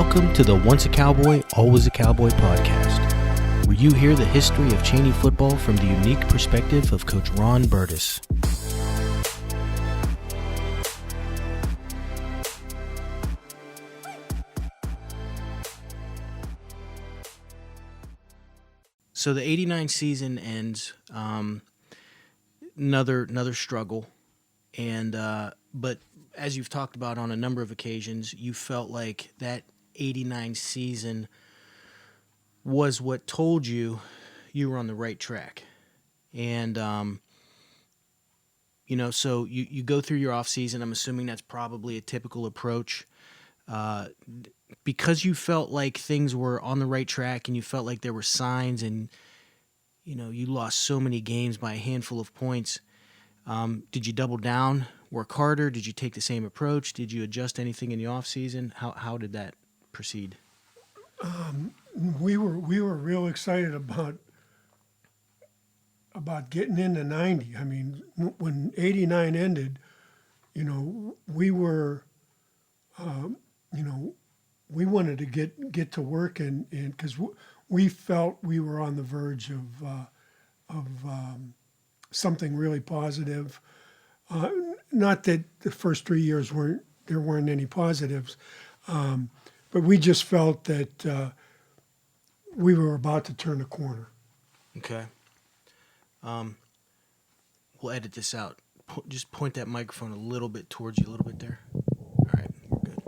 Welcome to the Once a Cowboy, Always a Cowboy podcast, where you hear the history of Chaney football from the unique perspective of Coach Ron Berdis. So the '89 season ends, another struggle, and but as you've talked about on a number of occasions, you felt like that '89 season was what told you you were on the right track. And, so you go through your off season. I'm assuming that's probably a typical approach. Because you felt like things were on the right track and you felt like there were signs and, you lost so many games by a handful of points. Did you double down, work harder? Did you take the same approach? Did you adjust anything in the off season? How did that proceed? We were real excited about getting into 90. I mean, when '89 ended, we were, we wanted to get to work and because we felt we were on the verge of something really positive. Not that the first 3 years weren't any positives, but we just felt that we were about to turn a corner. Okay. We'll edit this out. Just point that microphone a little bit towards you, a little bit there. All right, we're good.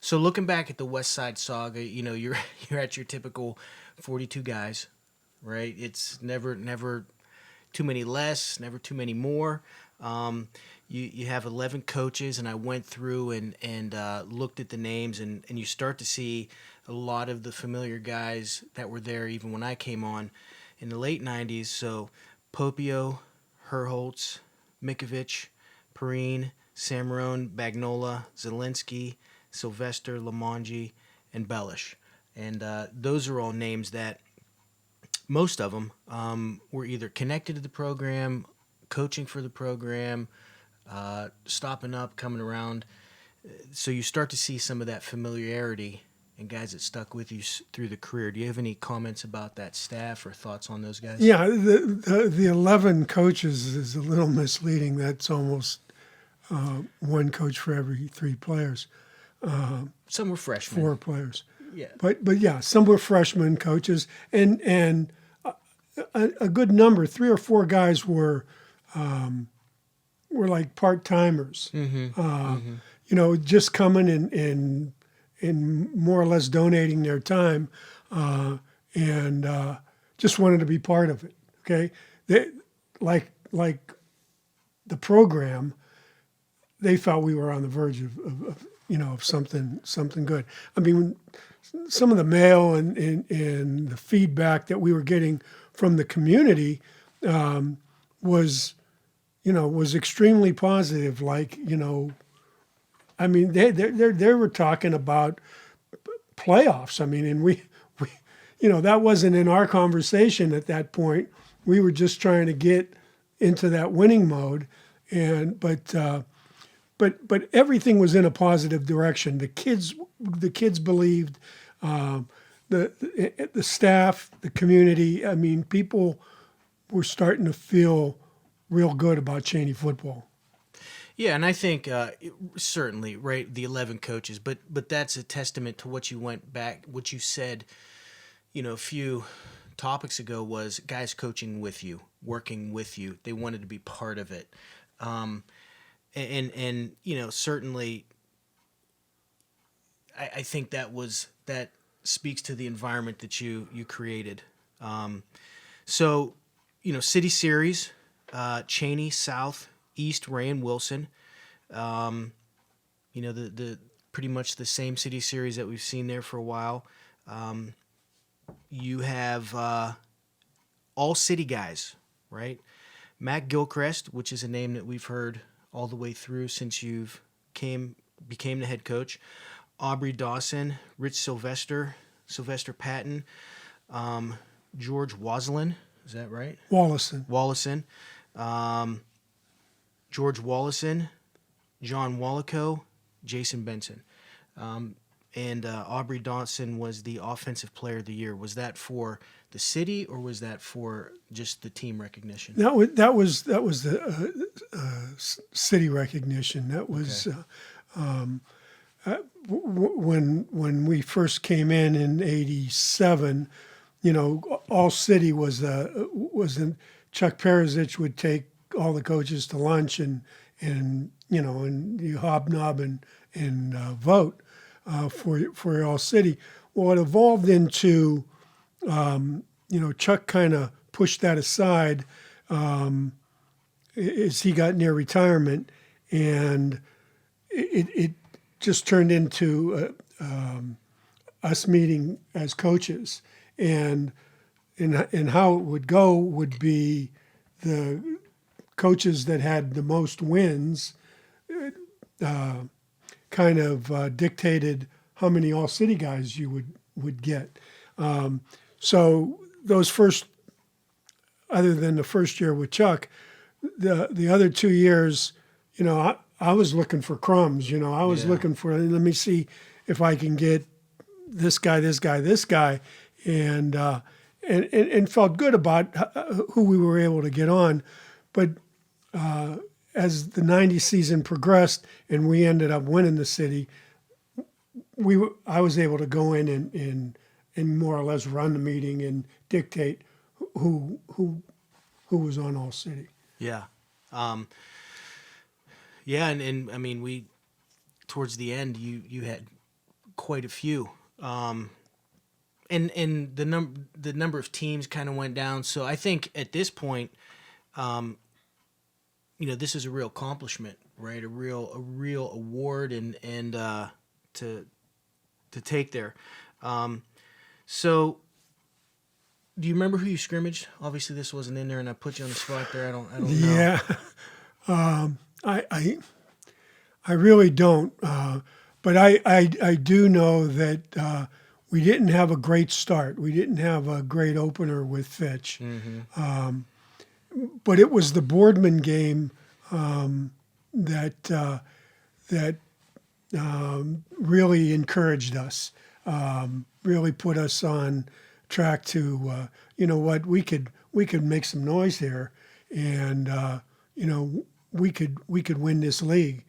So looking back at the West Side Saga, you're at your typical 42 guys, right? It's never too many less, never too many more. You have 11 coaches, and I went through and looked at the names, and you start to see a lot of the familiar guys that were there even when I came on in the late 90s. So Popio, Herholtz, Mikovic, Perrine, Samarone, Bagnola, Zielinski, Sylvester, Lamongi, and Bellish. And those are all names that most of them were either connected to the program, coaching for the program, stopping up, coming around. So you start to see some of that familiarity and guys that stuck with you through the career. Do you have any comments about that staff or thoughts on those guys? Yeah, the 11 coaches is a little misleading. That's almost one coach for every three players. Some were freshmen. 4 players. Yeah. But yeah, some were freshman coaches, and a good number, 3 or 4 guys were like part timers. Just coming and more or less donating their time, and just wanted to be part of it. Okay, they like the program. They felt we were on the verge of something good. I mean, some of the mail and the feedback that we were getting from the community was extremely positive. Like, I mean, they were talking about playoffs. I mean, and we that wasn't in our conversation at that point. We were just trying to get into that winning mode, but everything was in a positive direction. The kids believed, the staff, the community. I mean, people were starting to feel real good about Chaney football. Yeah, and I think certainly, right, the 11 coaches, but that's a testament to what you said, a few topics ago was guys coaching with you, working with you. They wanted to be part of it. And certainly I think that speaks to the environment that you created. So, City Series, Chaney, South, East, Ray, and Wilson. The pretty much the same City Series that we've seen there for a while. You have all city guys, right? Mack Gilchrist, which is a name that we've heard all the way through since you've became the head coach. Aubrey Dawson, Rich Sylvester Patton, George Waslin, is that right? Wallison. George Wallison, John Wallaco, Jason Benson. And Aubrey Dawson was the Offensive Player of the Year. Was that for the city or was that for just the team recognition? That was the city recognition. That was when we first came in '87. All city was in. Chuck Perizich would take all the coaches to lunch and you hobnob and vote for all city. Well, it evolved into Chuck kind of pushed that aside as he got near retirement, and it just turned into us meeting as coaches, and how it would go would be the coaches that had the most wins kind of dictated how many all-city guys you would get. So those first, other than the first year with Chuck, the other 2 years, I was looking for crumbs. I was looking for, let me see if I can get this guy, and felt good about who we were able to get on. But as the '90 season progressed and we ended up winning the city, I was able to go in and more or less run the meeting and dictate who was on all city. Yeah. And I mean, we towards the end you had quite a few. And the number of teams kind of went down. So I think at this point, this is a real accomplishment, right? A real award and to take there. So do you remember who you scrimmaged? Obviously this wasn't in there and I put you on the spot there. I don't know. Yeah. I really don't. But I do know that we didn't have a great start. We didn't have a great opener with Fitch. Mm-hmm. But it was the Boardman game that really encouraged us, really put us on track to, we could make some noise here, and we could win this league,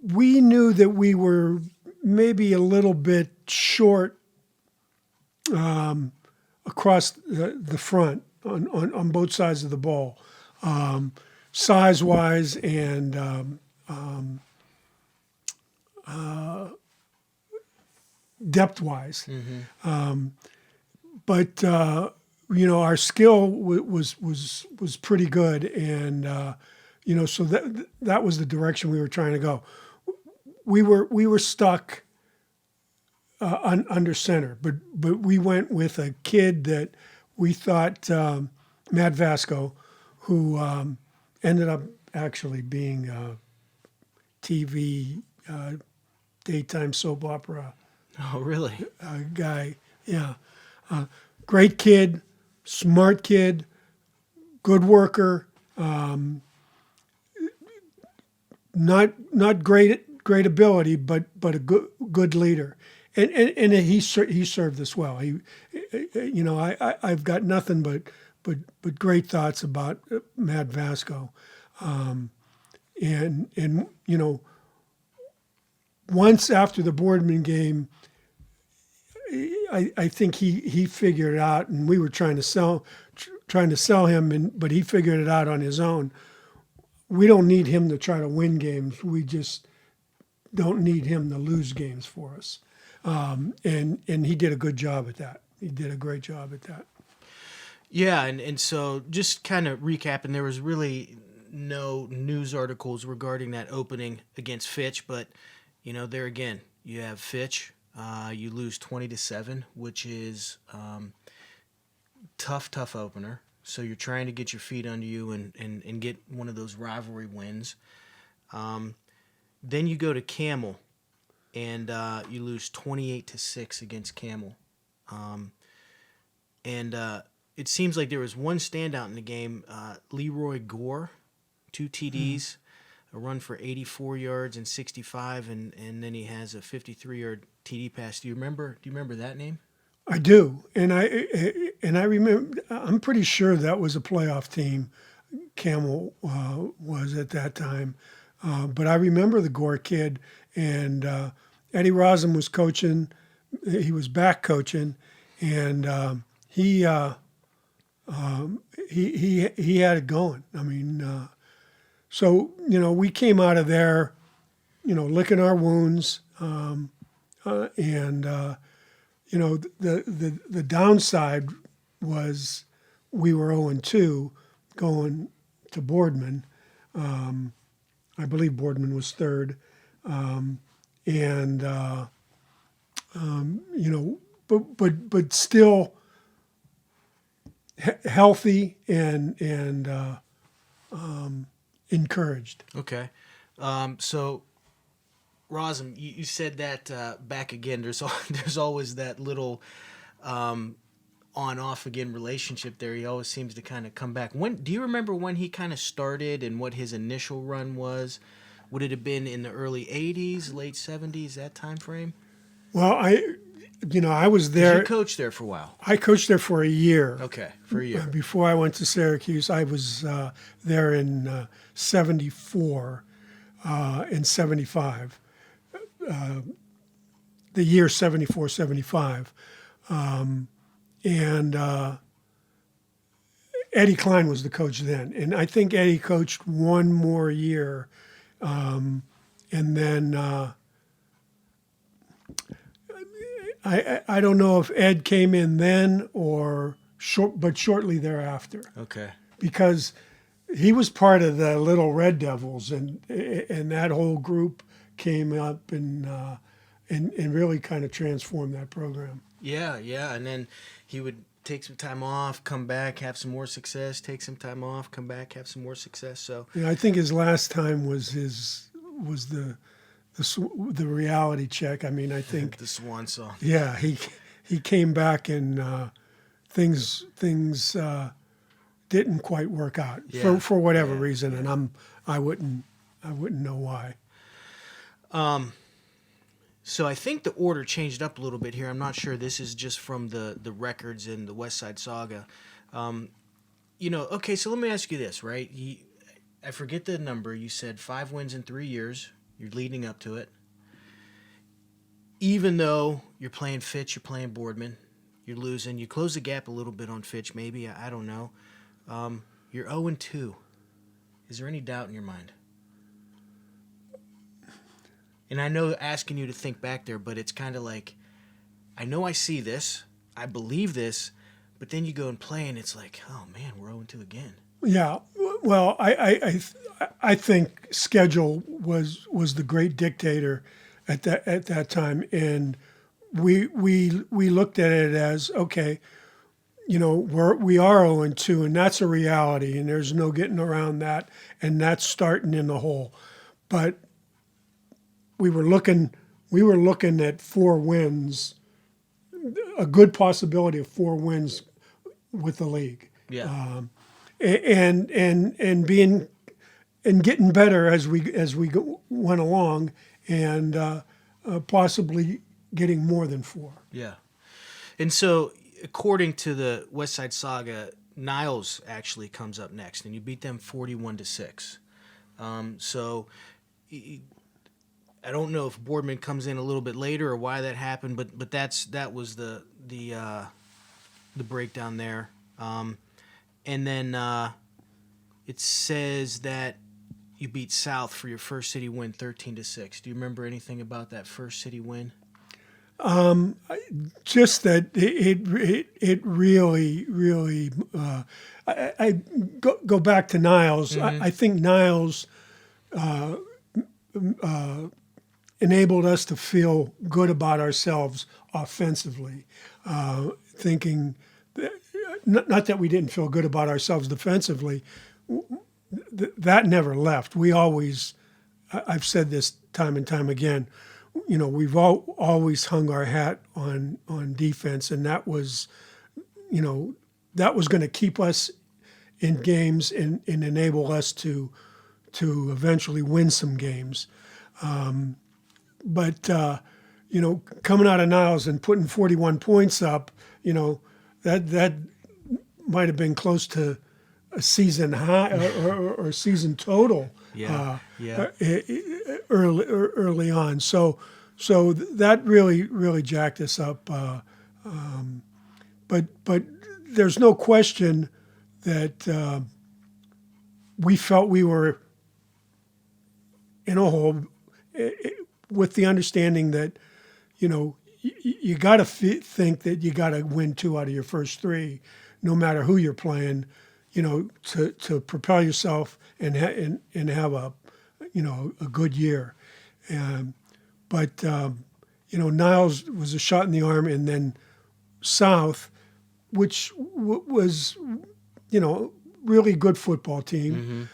we knew that we were maybe a little bit short across the front on both sides of the ball, size-wise and depth-wise. Mm-hmm. But our skill was pretty good, and so that was the direction we were trying to go. We were stuck under center, but we went with a kid that we thought, Matt Vasco, who ended up actually being a TV daytime soap opera. Oh, really? Guy, yeah. Great kid, smart kid, good worker. Not great ability, but a good leader, and he served us well. I've got nothing but great thoughts about Matt Vasco, and once after the Boardman game, I think he figured it out, and we were trying to sell him, but he figured it out on his own. We don't need him to try to win games. We just don't need him to lose games for us. And he did a good job at that. He did a great job at that. Yeah, and so just kind of recapping, there was really no news articles regarding that opening against Fitch, but there again, you have Fitch. You lose 20-7, which is tough opener. So you're trying to get your feet under you and get one of those rivalry wins. Then you go to Camel, and you lose 28-6 against Camel. And it seems like there was one standout in the game, Leroy Gore, 2 TDs, a run for 84 yards and 65, and then he has a 53-yard TD pass. Do you remember that name? I do, and I remember. I'm pretty sure that was a playoff team. Camel was at that time, but I remember the Gore kid, and Eddie Rosen was coaching. He was back coaching, and he had it going. I mean, so we came out of there, licking our wounds, and the downside was we were 0-2 going to Boardman. I believe Boardman was third, but still healthy and encouraged. Okay. So, Rosen, you said that back again. There's always that little on-off again relationship there. He always seems to kind of come back. Do you remember when he kind of started and what his initial run was? Would it have been in the early 80s, late 70s, that time frame? Well, I was there. You coached there for a while. I coached there for a year. Okay, for a year. Before I went to Syracuse, I was there in 74 and 75. The year 74, 75. And Eddie Klein was the coach then. And I think Eddie coached one more year. And then I don't know if Ed came in then or shortly thereafter. Okay. Because he was part of the Little Red Devils, and that whole group came up and really kind of transformed that program. Yeah, and then he would take some time off, come back, have some more success, take some time off, come back, have some more success. So I think his last time was the reality check. I mean, I think the swan song. Yeah, he came back and things didn't quite work out for whatever reason, and I wouldn't know why. So I think the order changed up a little bit here. I'm not sure. This is just from the records in the West Side Saga. Okay, so let me ask you this, right? I forget the number. You said 5 wins in 3 years. You're leading up to it. Even though you're playing Fitch, you're playing Boardman, you're losing. You close the gap a little bit on Fitch, maybe. I don't know. You're 0-2. Is there any doubt in your mind? And I know asking you to think back there, but it's kind of like, I know I see this, I believe this, but then you go and play, and it's like, oh man, we're 0-2 again. Yeah, well, I think schedule was the great dictator at that time, and we looked at it as, okay, we are 0-2, and that's a reality, and there's no getting around that, and that's starting in the hole, but we were looking at 4 wins, a good possibility of 4 wins with the league. Yeah. And being and getting better as we went along, and possibly getting more than 4. Yeah. And so, according to the West Side Saga, Niles actually comes up next, and you beat them 41-6. So I don't know if Boardman comes in a little bit later or why that happened, but that was the breakdown there. And then it says that you beat South for your first city win 13-6. Do you remember anything about that first city win? Just that it really I go back to Niles. Mm-hmm. I think Niles enabled us to feel good about ourselves offensively, thinking not that we didn't feel good about ourselves defensively. That never left. We always, I've said this time and time again, we've always hung our hat on defense, and that was, that was going to keep us in games and enable us to eventually win some games. But coming out of Niles and putting 41 points up, that might have been close to a season high or season total. Yeah. Early on. So that really jacked us up. But there's no question that we felt we were in a hole, with the understanding that, you got to think that you got to win 2 out of your first 3, no matter who you're playing, to propel yourself and have a good year. But Niles was a shot in the arm, and then South, which was, really good football team.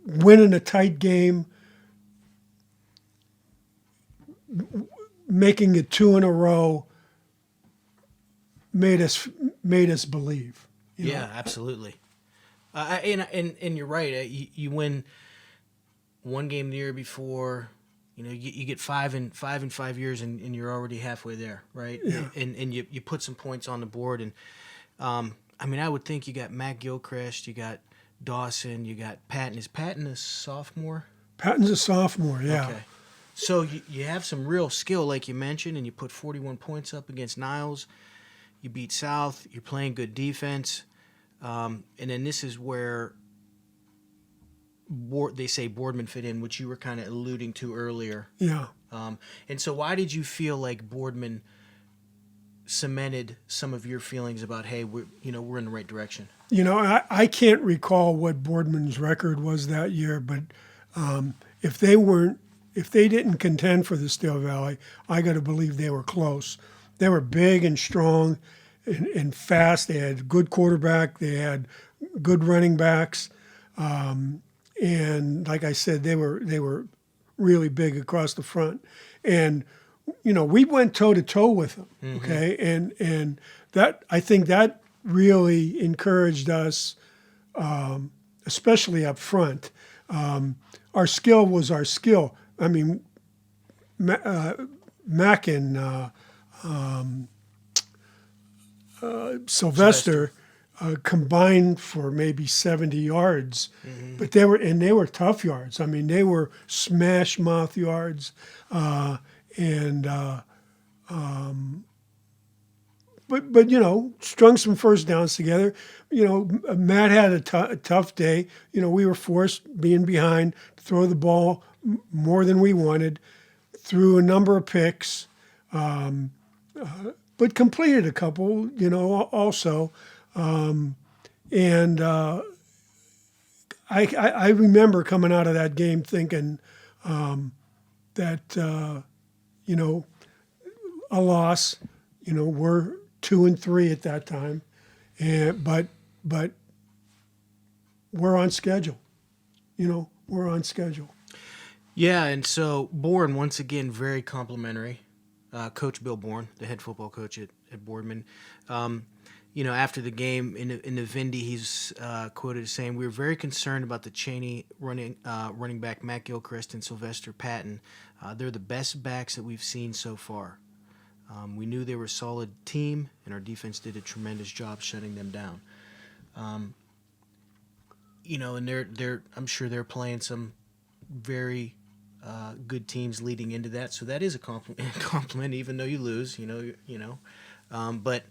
Winning a tight game, making it 2 in a row, made us believe. Yeah, absolutely. And you're right. You win one game the year before. You get 5 in 5 years, and you're already halfway there, right? Yeah. And you put some points on the board, and I would think you got Mack Gilchrist, you got Dawson, you got Patton. Is Patton a sophomore? Patton's a sophomore, yeah. Okay. So you have some real skill, like you mentioned, and you put 41 points up against Niles. You beat South. You're playing good defense. And then this is where they say Boardman fit in, which you were kind of alluding to earlier. Yeah. And so why did you feel like Boardman cemented some of your feelings about, hey, we're in the right direction? I can't recall what Boardman's record was that year, but if they didn't contend for the Steel Valley, I got to believe they were close. They were big and strong and fast. They had good quarterback. They had good running backs. And like I said, they were really big across the front. And, we went toe-to-toe with them, okay? And that, I think that really encouraged us, especially up front. Our skill was our skill. I mean, Mack and Sylvester combined for maybe 70 yards, but they were tough yards. I mean, they were smash mouth yards, but strung some first downs together. Matt had a tough day. We were forced, being behind, to throw the ball more than we wanted, threw a number of picks, but completed a couple, also. I remember coming out of that game thinking that, a loss, we're 2-3 at that time, but we're on schedule. We're on schedule. Yeah, and so Bourne, once again, very complimentary. Coach Billbourne, the head football coach at Boardman, after the game in the Vindy, he's quoted as saying, "We were very concerned about the Chaney running back Mack Gilchrist and Sylvester Patton. They're the best backs that we've seen so far. We knew they were a solid team, and our defense did a tremendous job shutting them down." And they're I'm sure they're playing some very good teams leading into that, so that is a compliment, even though you lose. But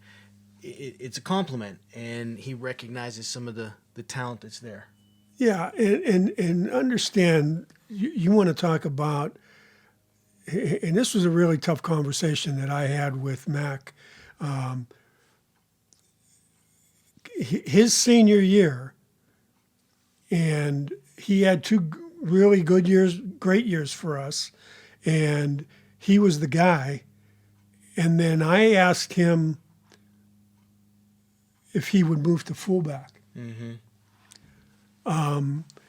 it's a compliment, and he recognizes some of the talent that's there. Yeah, and understand, you want to talk about, and this was a really tough conversation that I had with Mack. His senior year, and he had 2 really good years, great years for us, and he was the guy. And then I asked him if he would move to fullback. And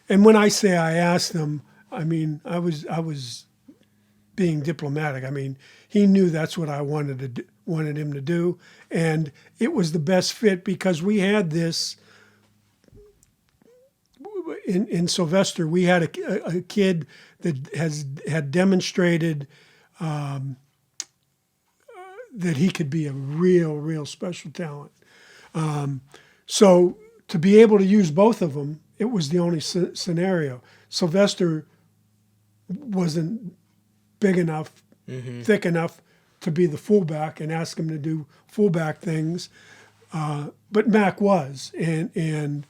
when I say I asked him, I mean I was being diplomatic. I mean, he knew that's what I wanted him to do, and it was the best fit because we had this in Sylvester. We had a kid that had demonstrated that he could be a real special talent. So to be able to use both of them, it was the only scenario. Sylvester wasn't big enough, thick enough to be the fullback and ask him to do fullback things, but Mack was, and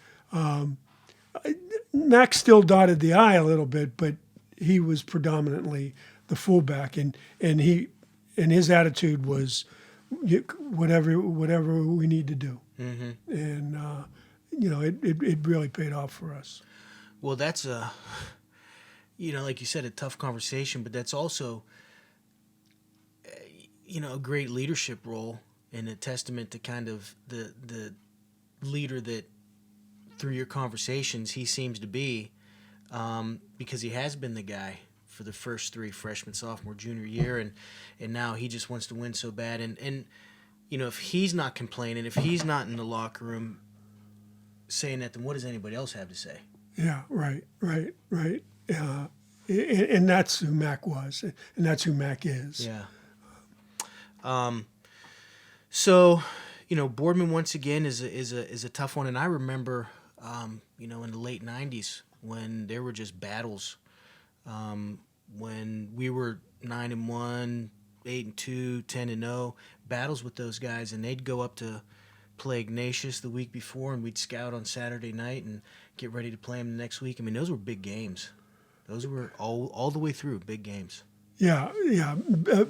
Mack still dotted the I a little bit, but he was predominantly the fullback, and his attitude was whatever we need to do, and it really paid off for us. Well, that's like you said, a tough conversation, but that's also, a great leadership role and a testament to kind of the leader that through your conversations he seems to be, because he has been the guy for the first three, freshman, sophomore, junior year, and now he just wants to win so bad. And if he's not complaining, if he's not in the locker room saying that, then what does anybody else have to say? Yeah, right. And that's who Mack was, and that's who Mack is. Yeah. So, Boardman once again is a tough one, and I remember, in the late '90s when there were just battles, when we were 9-1, 8-2, 10-0, battles with those guys, and they'd go up to play Ignatius the week before, and we'd scout on Saturday night and get ready to play them the next week. I mean, those were big games. Those were all the way through big games. Yeah.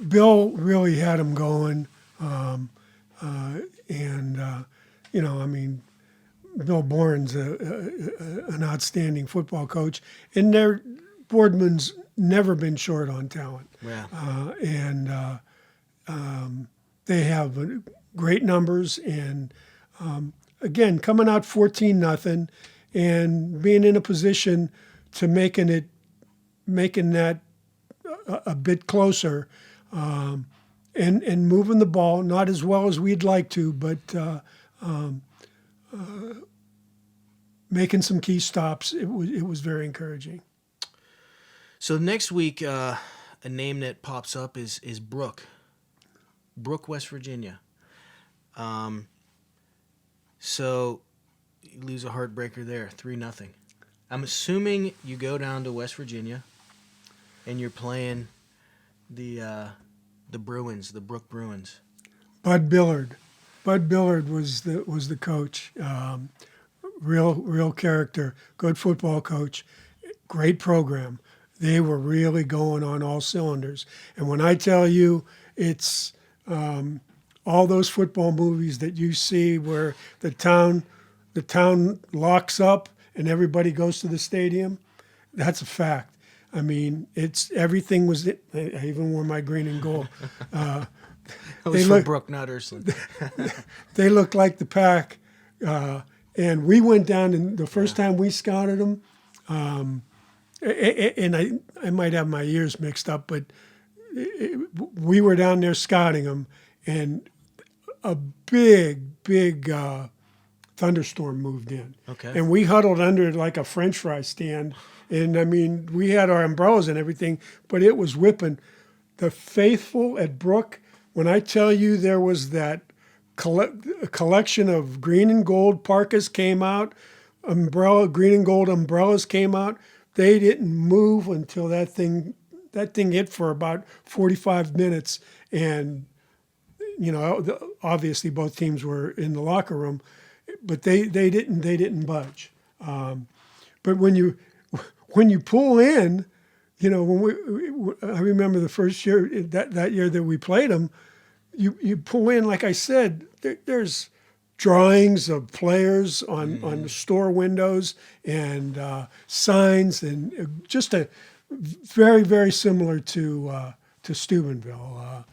Bill really had them going, Bill Bourne's an outstanding football coach, and Boardman's never been short on talent. Yeah. They have great numbers, and again, coming out 14-0 and being in a position to making that a bit closer, and moving the ball, not as well as we'd like to, but making some key stops. It was very encouraging. So next week, a name that pops up is Brook, West Virginia. So you lose a heartbreaker there, 3-0. I'm assuming you go down to West Virginia, and you're playing the Bruins, the Brook Bruins. Bud Billard was the coach. Real character, good football coach, great program. They were really going on all cylinders. And when I tell you, it's all those football movies that you see where the town locks up and everybody goes to the stadium, that's a fact. I mean, everything was. I even wore my green and gold. It was for Brook, not Ursuline. They looked like the Pack, and we went down. And the first time we scouted them, and I might have my years mixed up, but we were down there scouting them, and a big thunderstorm moved in. Okay. And we huddled under like a French fry stand. And, I mean, we had our umbrellas and everything, but it was whipping. The faithful at Brook, when I tell you there was that collection of green and gold parkas came out, green and gold umbrellas came out, they didn't move until that thing hit for about 45 minutes. And, obviously both teams were in the locker room, but they didn't budge. But when you pull in, I remember the first year, that year that we played them, you pull in, like I said, there's drawings of players on the store windows and signs, and just a very, very similar to Steubenville,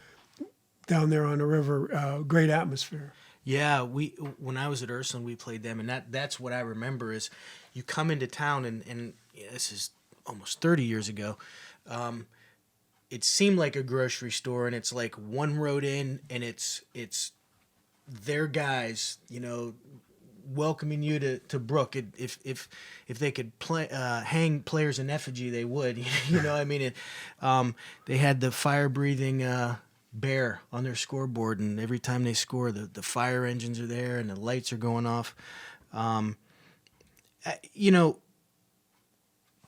down there on the river, great atmosphere. Yeah, when I was at Ursuline, we played them, and that's what I remember is you come into town, and this is almost 30 years ago. it seemed like a grocery store, and it's like one road in, and it's their guys, welcoming you to Brook. If they could play hang players in effigy, they would. I mean, they had the fire breathing bear on their scoreboard, and every time they score, the fire engines are there and the lights are going off.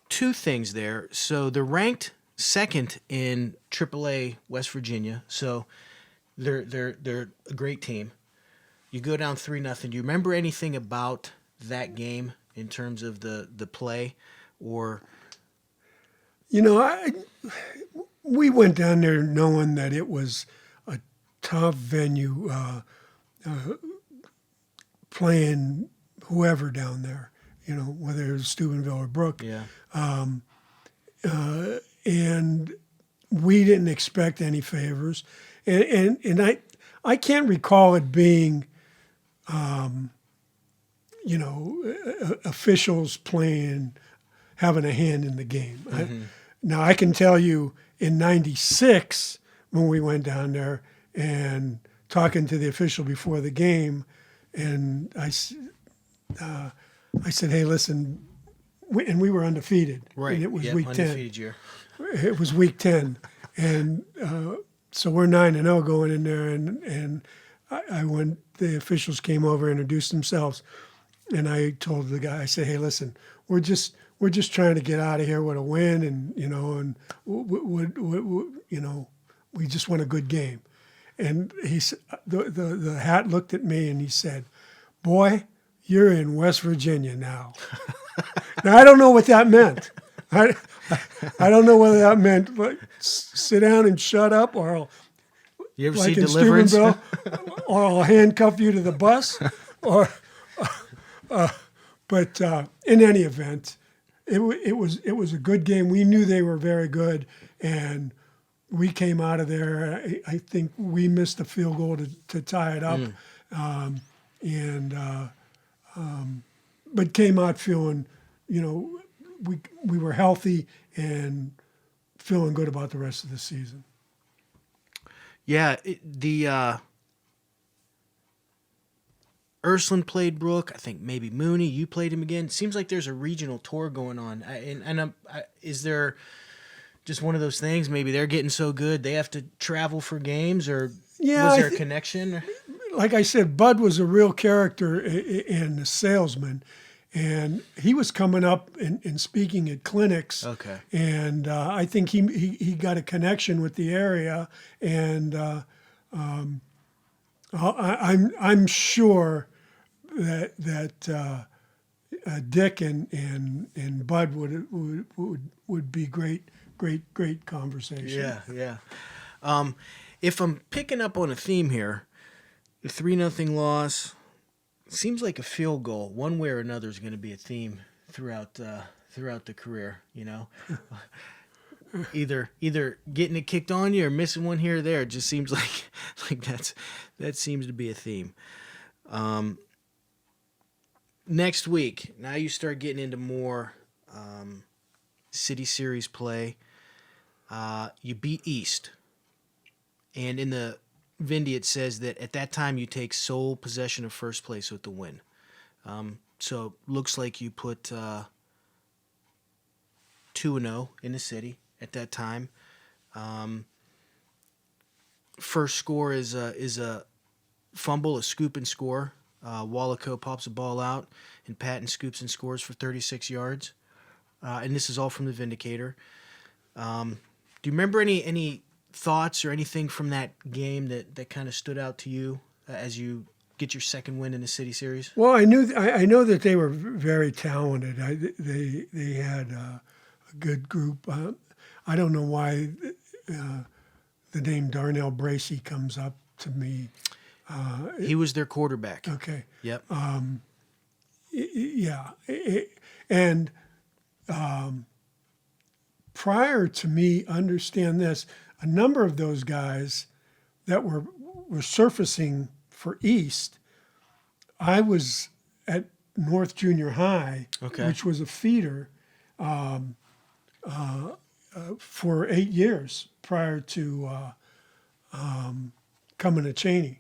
Two things there. So they're ranked second in AAA West Virginia. So they're a great team. You go down 3-0. Do you remember anything about that game in terms of the play, or? We went down there knowing that it was a tough venue, playing whoever down there, whether it was Steubenville or Brook. Yeah. And we didn't expect any favors. And I can't recall it being, officials having a hand in the game. Mm-hmm. Now, I can tell you in '96, when we went down there and talking to the official before the game, and I said, hey, listen, we were undefeated. Right. And it was week 10. Undefeated year. It was week 10. And so we're 9-0 going in there. And when the officials came over, introduced themselves, and I told the guy, I said, hey, listen, we're just trying to get out of here with a win, and we just want a good game. And he said, the hat looked at me and he said, boy, you're in West Virginia now. Now, I don't know what that meant. I don't know whether that meant like sit down and shut up, or you ever like see in Deliverance? or I'll handcuff you to the bus, or. But in any event, it was a good game. We knew they were very good, and we came out of there. I think we missed a field goal to tie it up, but came out feeling, we were healthy and feeling good about the rest of the season. Yeah, Ursuline played Brook. I think maybe Mooney. You played him again. Seems like there's a regional tour going on. Is there just one of those things? Maybe they're getting so good they have to travel for games, or was there a connection? Like I said, Bud was a real character and a salesman, and he was coming up and speaking at clinics. Okay. And I think he got a connection with the area, and I'm sure that Dick and Bud would be great conversation. Yeah. If I'm picking up on a theme here, the 3-0 loss seems like a field goal, one way or another, is going to be a theme throughout the career. Either getting it kicked on you or missing one here or there. It just seems like that seems to be a theme. Next week, now you start getting into more City Series play. You beat East, and in the Vindy it says that at that time you take sole possession of first place with the win. So looks like you put 2-0 in the city at that time. First score is a fumble, a scoop and score. Wallaco pops a ball out, and Patton scoops and scores for 36 yards. And this is all from the Vindicator. Do you remember any thoughts or anything from that game that kind of stood out to you as you get your second win in the City Series? Well, I know that they were very talented. They had a good group. I don't know why the name Darnell Bracey comes up to me. He was their quarterback. Okay. Yep. Yeah. And prior to me, understand this, a number of those guys that were surfacing for East, I was at North Junior High, okay, which was a feeder. for 8 years prior to coming to Chaney.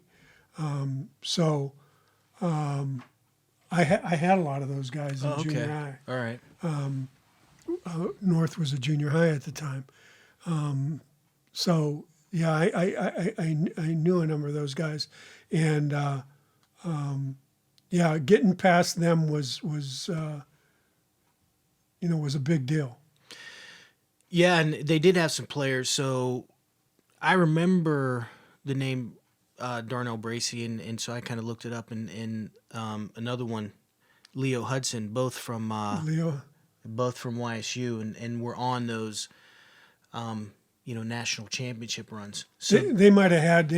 So I had a lot of those guys in junior high. All right. North was a junior high at the time. So yeah, I knew a number of those guys, and yeah, getting past them was a big deal. Yeah, and they did have some players. So I remember the name Darnell Bracy, and so I kind of looked it up, and another one, Leo Hudson, both from YSU, and were on those national championship runs. So They might have had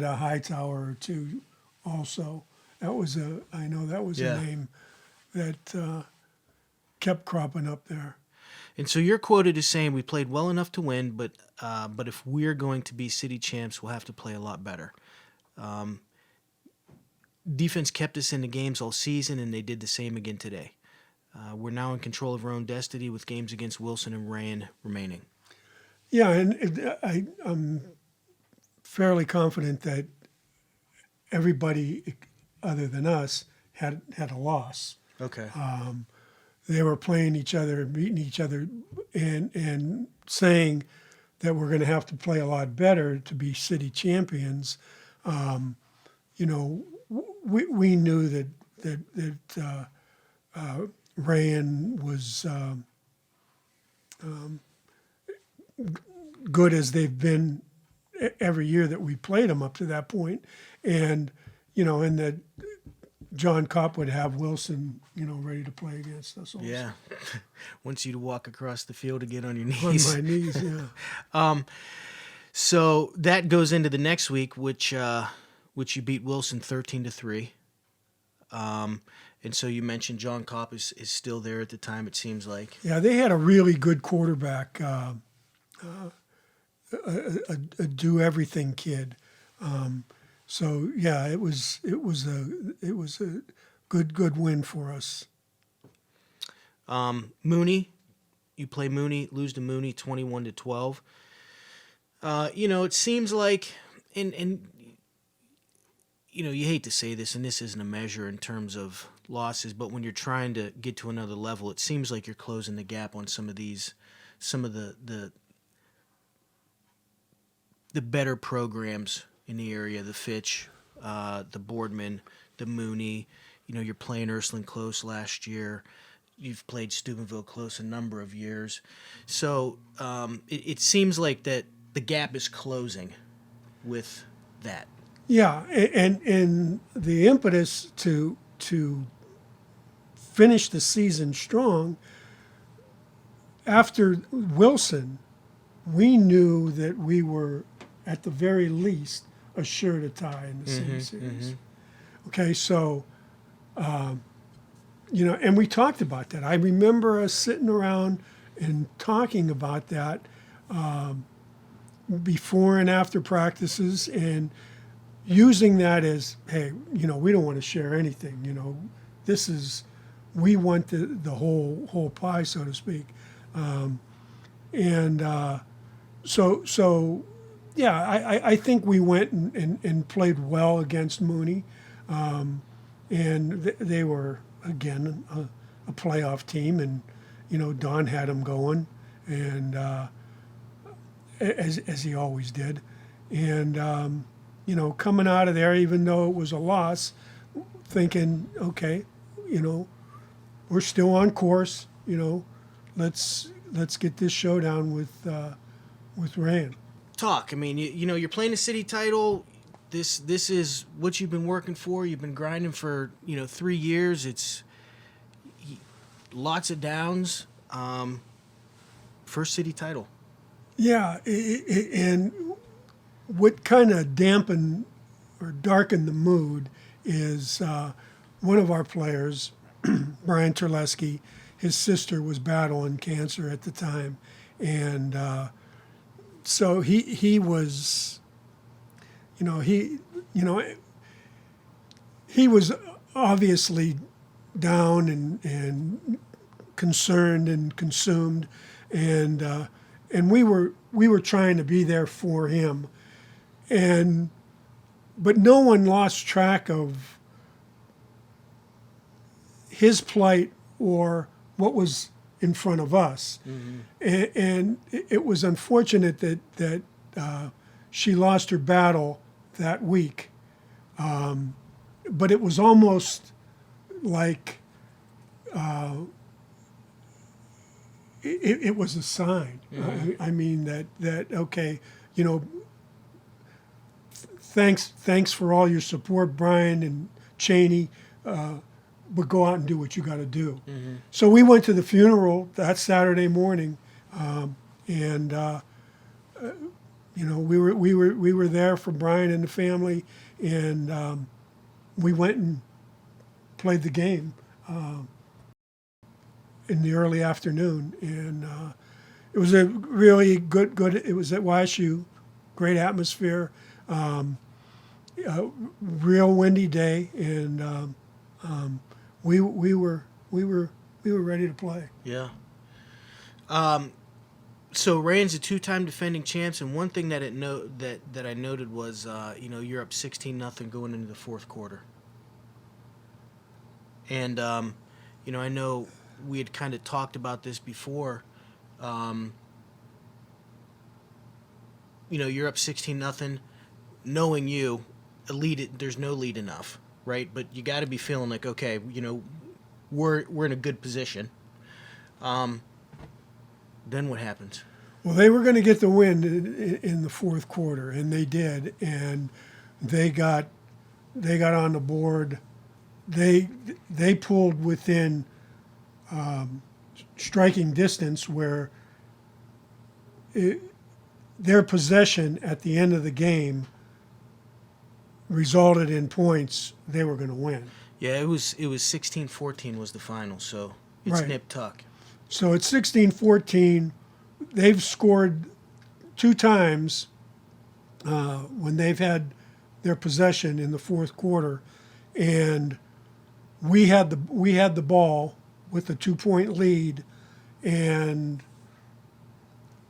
a Hightower or two also. I know that was a name that kept cropping up there. And so you're quoted as saying, "We played well enough to win, but if we're going to be city champs, we'll have to play a lot better." Defense kept us in the games all season, and they did the same again today. We're now in control of our own destiny with games against Wilson and Rand remaining. Yeah, and I'm fairly confident that everybody other than us had a loss. Okay. They were playing each other, beating each other, and saying that we're going to have to play a lot better to be city champions. We knew that Rand was good as they've been every year that we played them up to that point, and that John Kopp would have Wilson, ready to play against us also. Yeah. Wants you to walk across the field to get on your knees. On my knees, yeah. So that goes into the next week, which you beat Wilson 13-3. And so you mentioned John Kopp is still there at the time, it seems like. Yeah, they had a really good quarterback, a do-everything kid. So yeah, it was a good win for us. Mooney, you play Mooney, lose to Mooney 21-12. It seems like, and you hate to say this, and this isn't a measure in terms of losses, but when you're trying to get to another level, it seems like you're closing the gap on some of the better programs in the area, the Fitch, the Boardman, the Mooney. You're playing Ursuline close last year. You've played Steubenville close a number of years. So it seems like that the gap is closing with that. Yeah, and the impetus to finish the season strong, after Wilson, we knew that we were, at the very least, assured a tie in the City Series. Mm-hmm. Okay, so, and we talked about that. I remember us sitting around and talking about that before and after practices, and using that as, hey, we don't want to share anything. We want the whole pie, so to speak. So yeah, I think we went and played well against Mooney, and they were again a playoff team, and Don had them going, and as he always did, and coming out of there, even though it was a loss, thinking, okay, we're still on course. Let's get this showdown with Rand. Talk. I mean, you're playing a city title. This is what you've been working for. You've been grinding for 3 years. It's lots of downs. First city title. Yeah, and what kind of dampened or darkened the mood is one of our players, Brian Terleski. His sister was battling cancer at the time, and so he was, he was obviously down and concerned and consumed, and and we were trying to be there for him, but no one lost track of his plight or what was in front of us. And it was unfortunate that she lost her battle that week. But it was almost like it was a sign. I mean that okay, thanks for all your support, Brian and Chaney. But go out and do what you got to do. So we went to the funeral that Saturday morning, and we were there for Brian and the family, and we went and played the game in the early afternoon, and it was a really good. It was at YSU, great atmosphere, real windy day, and we were ready to play. Yeah. So Rand's a two-time defending champs, and one thing that I noted was you're up 16-0 going into the fourth quarter. And I know we had kind of talked about this before. You're up 16-0, knowing you, there's no lead enough, right? But you got to be feeling like, okay, we're in a good position. Then what happens? Well, they were going to get the win in the fourth quarter, and they did, and they got on the board. They pulled within striking distance where their possession at the end of the game resulted in points they were going to win. Yeah, it was 16-14 was the final, so it's right. nip tuck. So it's 16-14. They've scored two times when they've had their possession in the fourth quarter, and we had the ball with a 2-point lead, and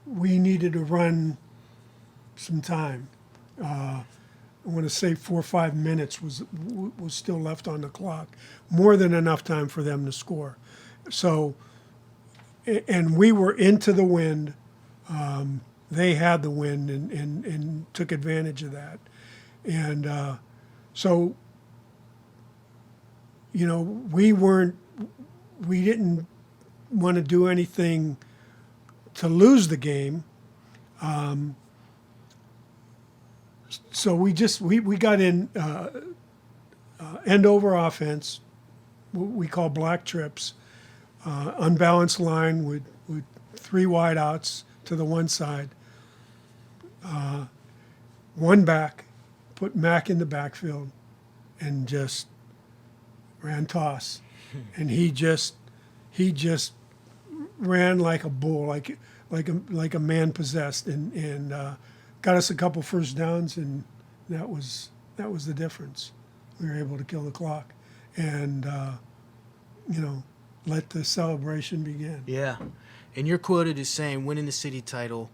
we needed to run some time. I want to say 4 or 5 minutes was still left on the clock, more than enough time for them to score. So, and we were into the wind. They had the wind and took advantage of that. And so, we didn't want to do anything to lose the game. So we got in end over offense, what we call black trips, unbalanced line with 3 wideouts to the one side, one back, put Mack in the backfield, and just ran toss, and he just ran like a bull, like a man possessed, and got us a couple first downs, and that was the difference. We were able to kill the clock, and let the celebration begin. Yeah, and you're quoted as saying, "Winning the city title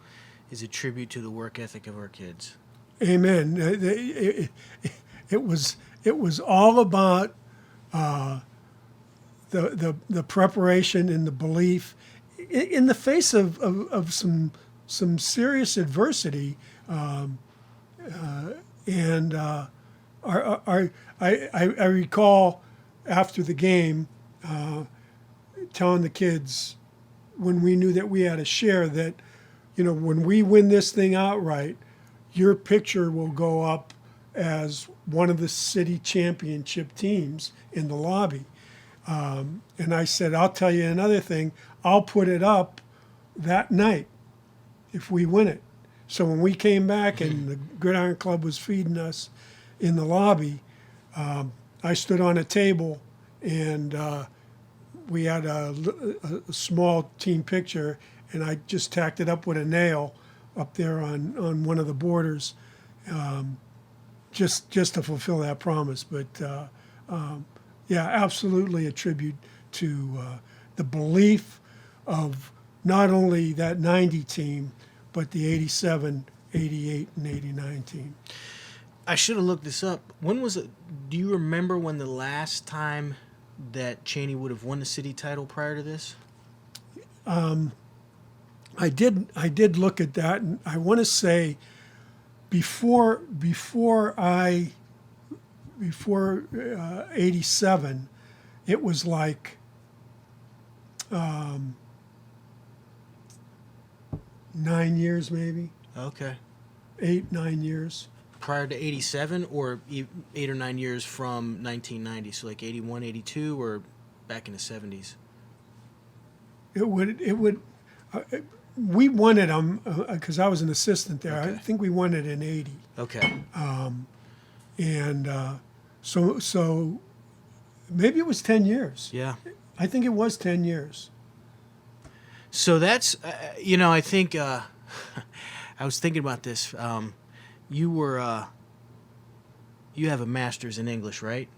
is a tribute to the work ethic of our kids." Amen. It was all about the preparation and the belief in the face of some serious adversity, and I recall after the game telling the kids when we knew that we had a share that when we win this thing outright, your picture will go up as one of the city championship teams in the lobby. And I said, I'll tell you another thing, I'll put it up that night if we win it. So when we came back and the Gridiron Club was feeding us in the lobby, I stood on a table, and we had a small team picture, and I just tacked it up with a nail up there on one of the borders, just to fulfill that promise. But yeah, absolutely a tribute to the belief of not only that 90 team, but the 87, 88, and 89 team. I should have looked this up. When was it? Do you remember when the last time that Chaney would have won the city title prior to this? I did look at that, and I want to say before 87, it was like 9 years, maybe Okay. 8-9 years. Prior to 87 or 8 or 9 years from 1990, so like 81, 82, or back in the 70s? It would. We won it because I was an assistant there. Okay. I think we won it in 80. Okay. And so maybe it was 10 years. Yeah. I think it was 10 years. So that's, I think, I was thinking about this. You have a master's in English, right?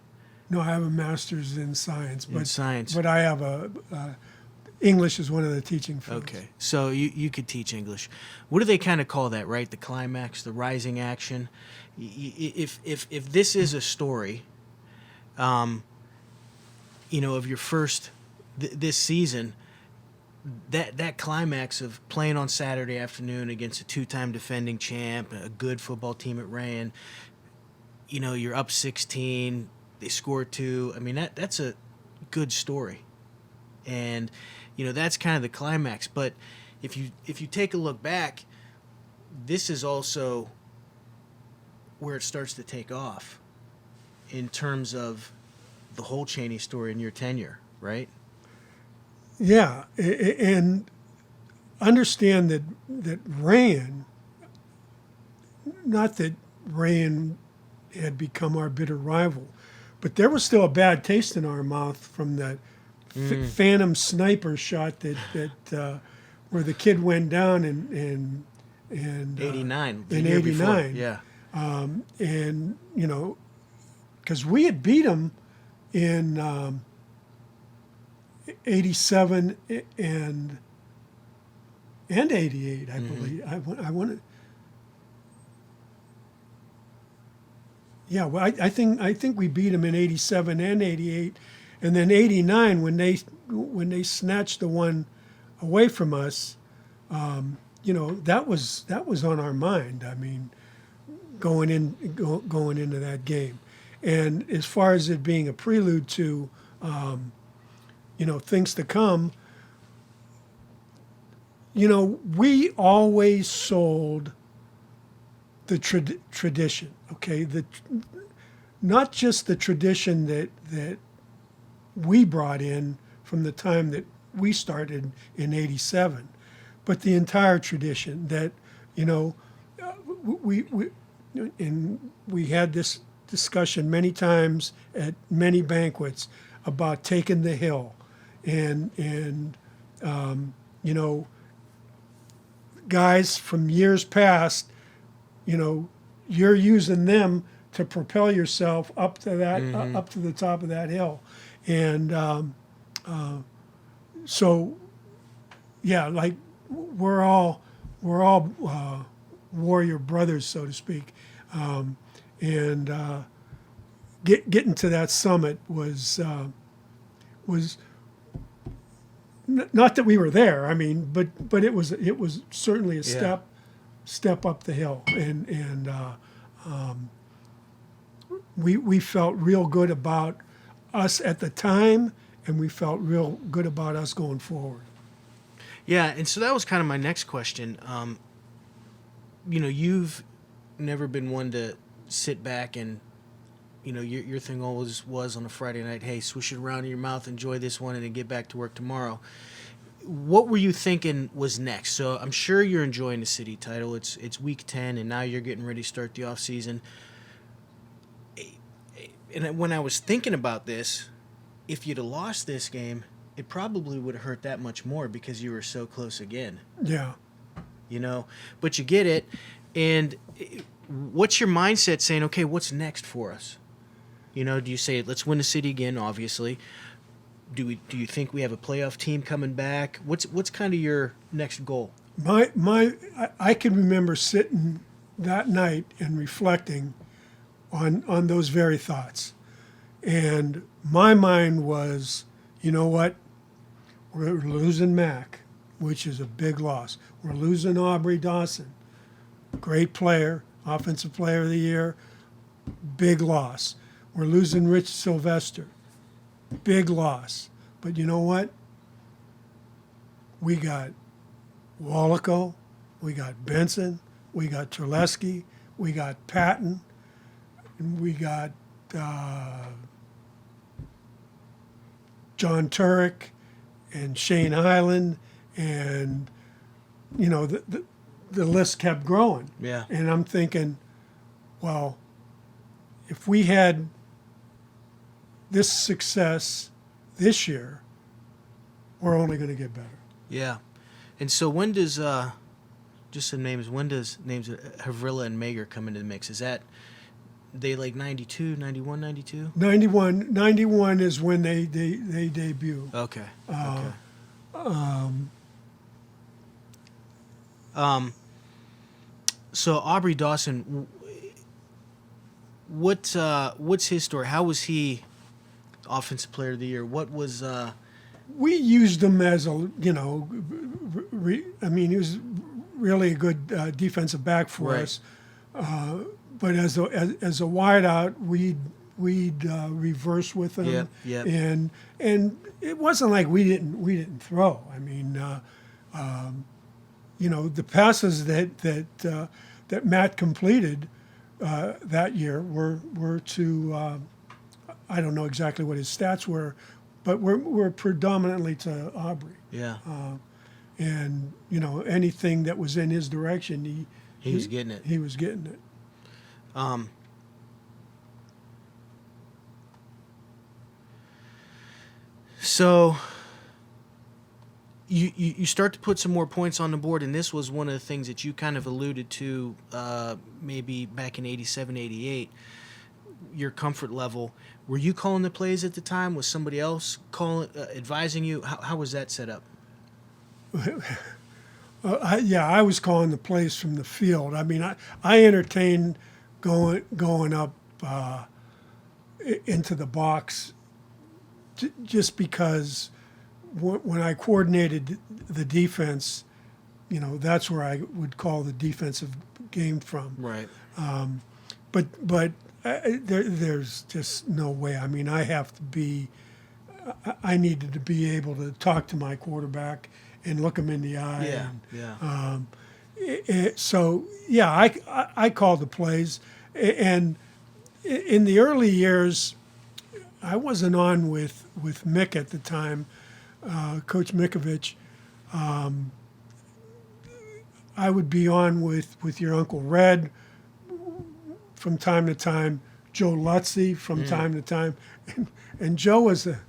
No, I have a master's in science. In science. But I have English is one of the teaching fields. Okay. So you could teach English. What do they kind of call that, right? The climax, the rising action. If this is a story, of your first, this season, that climax of playing on Saturday afternoon against a two-time defending champ, a good football team at Ran, you're up 16, they score 2. I mean, that's a good story. And, that's kind of the climax. But if you take a look back, this is also where it starts to take off in terms of the whole Chaney story in your tenure, right? Yeah, and understand that Ran, not that Ran had become our bitter rival, but there was still a bad taste in our mouth from that phantom sniper shot that where the kid went down in 89. In 89, yeah. And because we had beat them in 87 and 88, I believe. I want to. Yeah, well, I think we beat them in 87 and 88, and then 89 when they snatched the one away from us. That was on our mind. I mean, going into that game, and as far as it being a prelude to things to come, we always sold the tradition, okay? Not just the tradition that we brought in from the time that we started in 87, but the entire tradition that, we had this discussion many times at many banquets about taking the hill and guys from years past, you're using them to propel yourself up to that up to the top of that hill, and so yeah, like we're all warrior brothers, so to speak, and getting to that summit was not that we were there. I mean, but it was certainly a step up the hill, and we felt real good about us at the time, and we felt real good about us going forward. Yeah, and so that was kind of my next question. You've never been one to sit back and, your thing always was on a Friday night, hey, swish it around in your mouth, enjoy this one, and then get back to work tomorrow. What were you thinking was next? So I'm sure you're enjoying the city title. It's week 10, and now you're getting ready to start the off season. And when I was thinking about this, if you'd have lost this game, it probably would have hurt that much more because you were so close again. Yeah. But you get it. And what's your mindset saying, okay, what's next for us? Do you say, let's win the city again, obviously. Do you think we have a playoff team coming back? What's kind of your next goal? I can remember sitting that night and reflecting on those very thoughts. And my mind was, you know what? We're losing Mack, which is a big loss. We're losing Aubrey Dawson, great player, offensive player of the year, big loss. We're losing Rich Sylvester, big loss. But you know what? We got Wallaco, we got Benson, we got Terleski, we got Patton, and we got John Turek and Shane Highland, and you know the list kept growing. Yeah. And I'm thinking, well, if we had this success this year, we're only going to get better. Yeah. And so when does just some names? When does names Havrilla and Mager come into the mix? Is that they like 92, 91, 92? 91 is when they debut. Okay. So Aubrey Dawson, what's his story? How was he offensive player of the year? What was We used him as a, you know, I mean, he was really a good defensive back for Right. us. But as a wideout, we'd reverse with him. Yep. And it wasn't like we didn't throw. I mean, you know, the passes that Matt completed that year were to I don't know exactly what his stats were, but were predominantly to Aubrey. yeah. And you know, anything that was in his direction, He was getting it. He was getting it. So you start to put some more points on the board, and this was one of the things that you kind of alluded to maybe back in 87, 88, your comfort level. Were you calling the plays at the time? Was somebody else advising you? How was that set up? I was calling the plays from the field. I mean, I entertained going up into the box just because when I coordinated the defense, you know, that's where I would call the defensive game from. Right. But there's just no way. I mean, I needed to be able to talk to my quarterback and look him in the eye. So I called the plays, and in the early years, I wasn't on with Mick at the time, Coach Mikovich. I would be on with your Uncle Red from time to time, Joe Lutzy from time to time, and Joe was a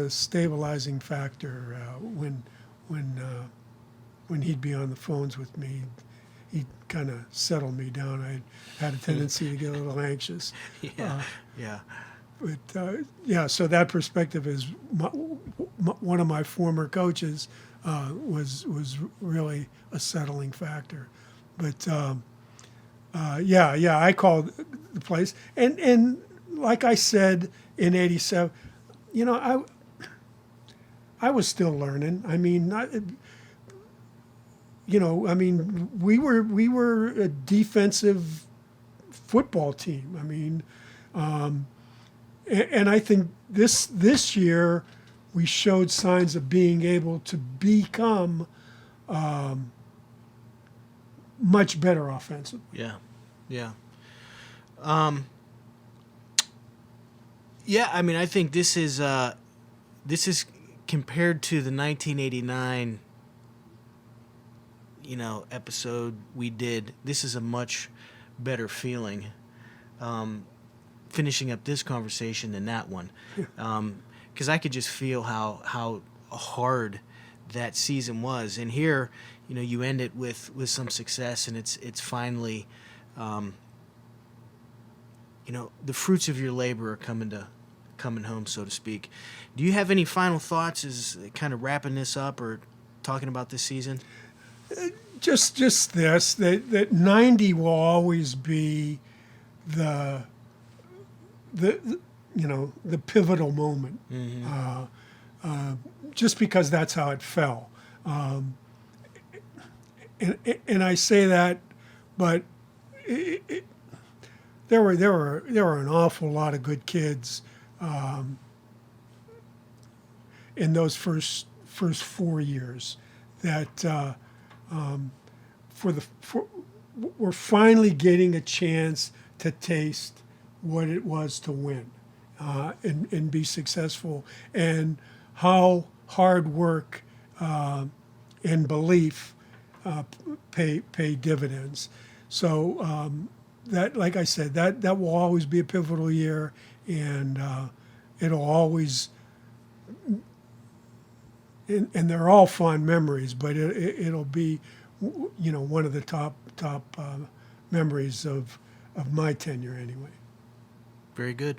stabilizing factor when he'd be on the phones with me. He'd kind of settle me down. I had a tendency to get a little anxious. So that perspective is one of my former coaches was really a settling factor. But I called the plays, and like I said in '87, you know, I was still learning. I mean, we were a defensive football team. I mean, and I think this year we showed signs of being able to become much better offensively. Yeah. I mean, I think this is compared to the 1989, you know, episode we did. This is a much better feeling, finishing up this conversation than that one, because I could just feel how hard that season was. And here, you know, you end it with some success, and it's finally, you know, the fruits of your labor are coming coming home, so to speak. Do you have any final thoughts as kind of wrapping this up or talking about this season? Just this, that 90 will always be the the pivotal moment, just because that's how it fell. And I say that, but there were an awful lot of good kids in those first 4 years that we're finally getting a chance to taste what it was to win and be successful, and how hard work and belief pay dividends. So that, like I said, that will always be a pivotal year, and it'll always. And they're all fond memories, but it'll be, one of the top memories of my tenure anyway. Very good.